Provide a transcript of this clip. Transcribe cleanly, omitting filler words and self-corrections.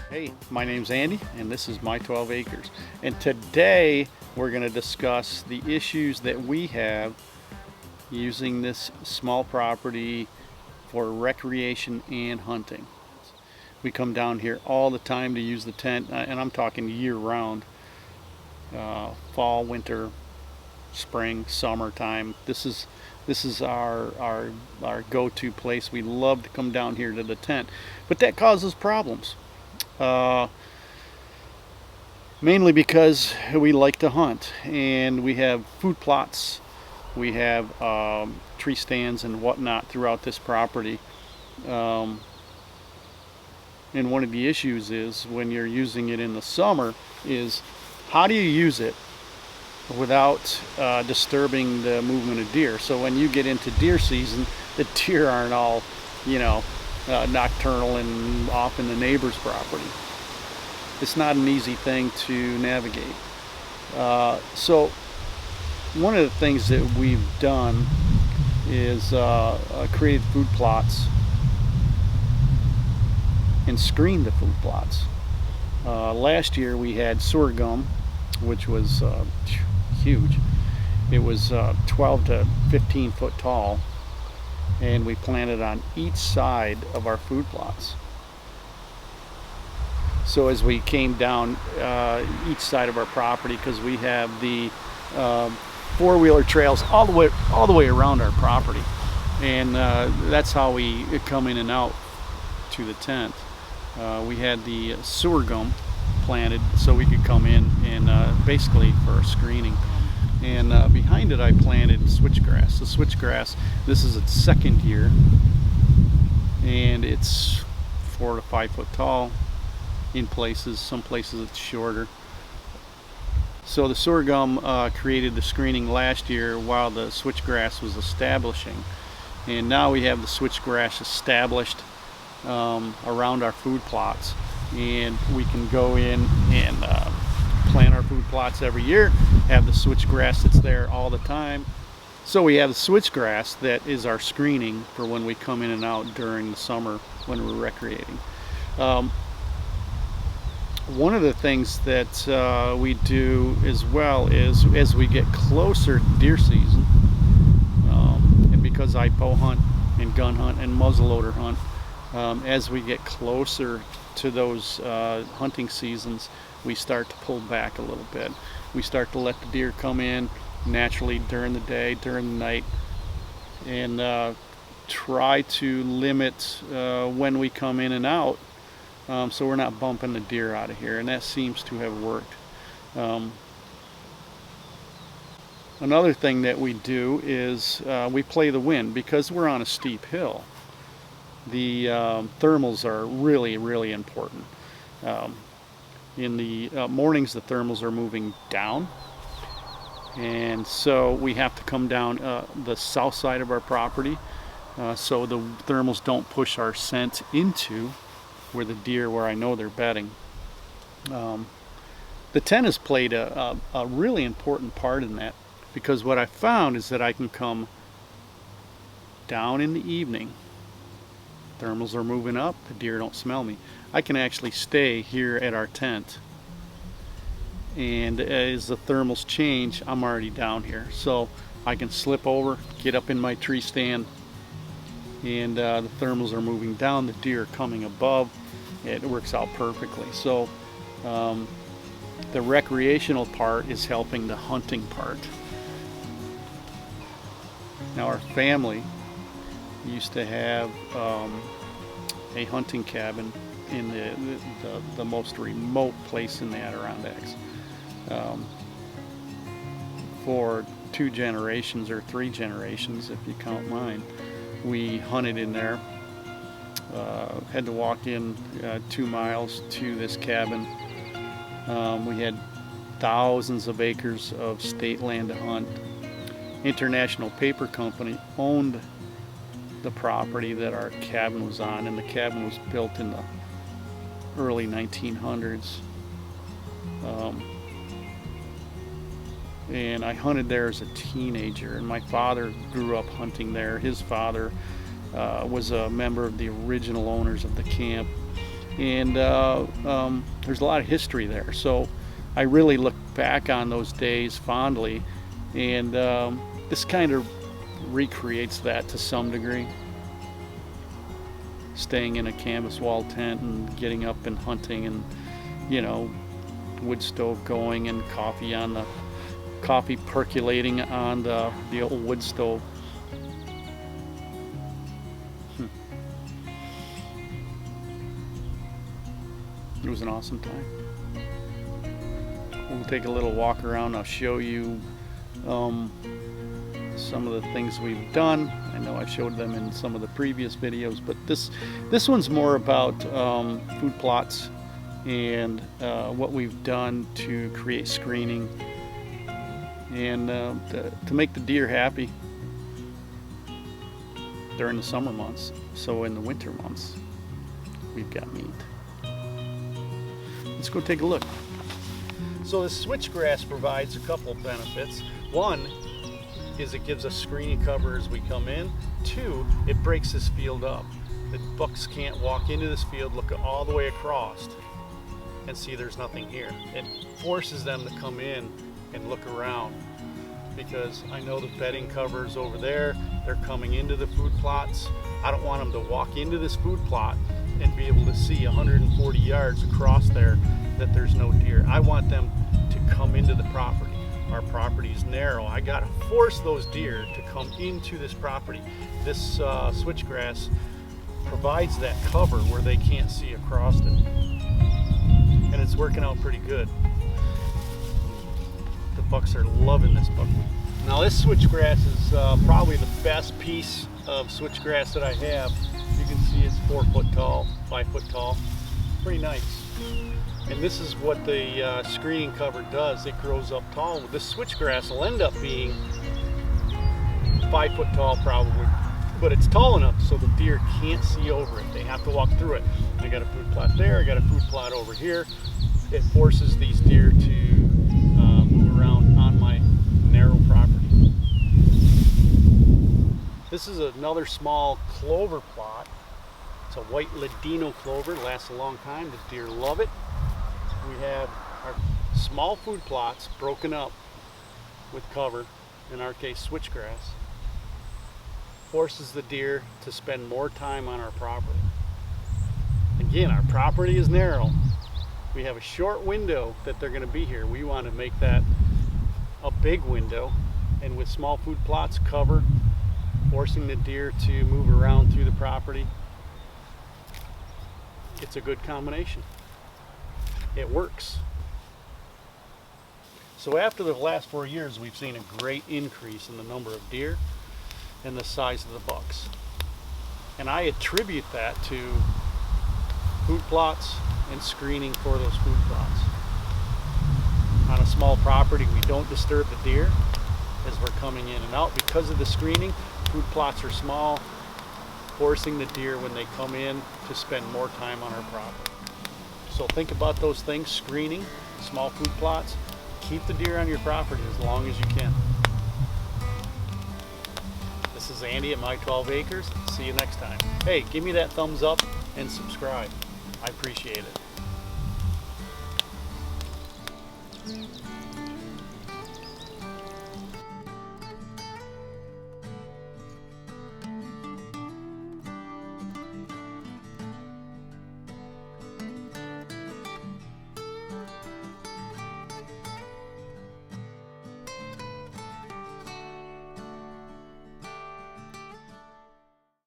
Hey, my name's Andy and this is My 12 Acres. And today we're going to discuss the issues that we have using this small property for recreation and hunting. We come down here all the time to use the tent, and I'm talking year round, fall, winter, spring, summertime. This is our go-to place. We love to come down here to the tent, but that causes problems. Uh, Mainly because we like to hunt and we have food plots, we have tree stands and whatnot throughout this property. Um, and one of the issues is when you're using it in the summer is how do you use it without disturbing the movement of deer? So when you get into deer season, the deer aren't all, you know, nocturnal and off in the neighbor's property. It's not an easy thing to navigate. So one of the things that we've done is created food plots and screened the food plots. Last year we had sorghum, which was huge. It was 12 to 15 foot tall, and we planted on each side of our food plots. So as we came down each side of our property, because we have the four-wheeler trails all the way around our property, and that's how we come in and out to the tent. We had the sorghum planted so we could come in and basically for screening. And behind it I planted switchgrass. The switchgrass, this is its second year, and it's 4 to 5 foot tall. In places, some places it's shorter. So the sorghum created the screening last year while the switchgrass was establishing, and now we have the switchgrass established around our food plots, and we can go in and plant our food plots every year, have the switchgrass that's there all the time. So we have the switchgrass that is our screening for when we come in and out during the summer when we're recreating. One of the things that we do as well is as we get closer to deer season, and because I bow hunt and gun hunt and muzzleloader hunt, as we get closer to those hunting seasons, we start to pull back a little bit. We start to let the deer come in naturally during the day, during the night, and try to limit when we come in and out. So we're not bumping the deer out of here, and that seems to have worked. Another thing that we do is we play the wind. Because we're on a steep hill, the thermals are really important. In the mornings the thermals are moving down, and so we have to come down the south side of our property so the thermals don't push our scent into where I know they're bedding. The tent has played a really important part in that, because what I found is that I can come down in the evening, thermals are moving up, the deer don't smell me. I can actually stay here at our tent, and as the thermals change, I'm already down here, so I can slip over, get up in my tree stand, and the thermals are moving down, the deer are coming above. It works out perfectly. So the recreational part is helping the hunting part. Now our family used to have a hunting cabin in the most remote place in the Adirondacks. For 2 generations or 3 generations if you count mine, we hunted in there. Had to walk in 2 miles to this cabin. We had thousands of acres of state land to hunt. International Paper Company owned the property that our cabin was on, and the cabin was built in the early 1900s. And I hunted there as a teenager, and my father grew up hunting there. His father was a member of the original owners of the camp. and there's a lot of history there. So I really look back on those days fondly, and this kind of recreates that to some degree. Staying in a canvas wall tent and getting up and hunting, and wood stove going and coffee percolating on the old wood stove. It was an awesome time. We'll take a little walk around. I'll show you some of the things we've done. I know I showed them in some of the previous videos, but this one's more about food plots and what we've done to create screening and to make the deer happy during the summer months. So in the winter months, we've got meat. Let's go take a look. So the switchgrass provides a couple of benefits. One is it gives us screening cover as we come in. Two, it breaks this field up. The bucks can't walk into this field, look all the way across, and see there's nothing here. It forces them to come in and look around, because I know the bedding cover is over there. They're coming into the food plots. I don't want them to walk into this food plot and be able to see 140 yards across there that there's no deer. I want them to come into the property. Our property is narrow. I gotta force those deer to come into this property. This switchgrass provides that cover where they can't see across it. And it's working out pretty good. The bucks are loving this buckwheat. Now this switchgrass is probably the best piece of switchgrass that I have. You can see it's 4 foot tall, 5 foot tall. Pretty nice. And this is what the screening cover does. It grows up tall. This switchgrass will end up being 5 foot tall probably, but it's tall enough so the deer can't see over it. They have to walk through it. I got a food plot there, I got a food plot over here. It forces these deer to move around on my narrow property. This is another small clover plot. It's a white ladino clover, it lasts a long time. The deer love it. We have our small food plots broken up with cover, in our case switchgrass. Forces the deer to spend more time on our property. Again, our property is narrow. We have a short window that they're going to be here. We want to make that a big window, and with small food plots, cover, forcing the deer to move around through the property. It's a good combination. It works. So after the last 4 years, we've seen a great increase in the number of deer and the size of the bucks. And I attribute that to food plots and screening for those food plots. On a small property, we don't disturb the deer as we're coming in and out. Because of the screening, food plots are small, forcing the deer when they come in to spend more time on our property. So think about those things: screening, small food plots. Keep the deer on your property as long as you can. This is Andy at My 12 Acres. See you next time. Hey, give me that thumbs up and subscribe. I appreciate it.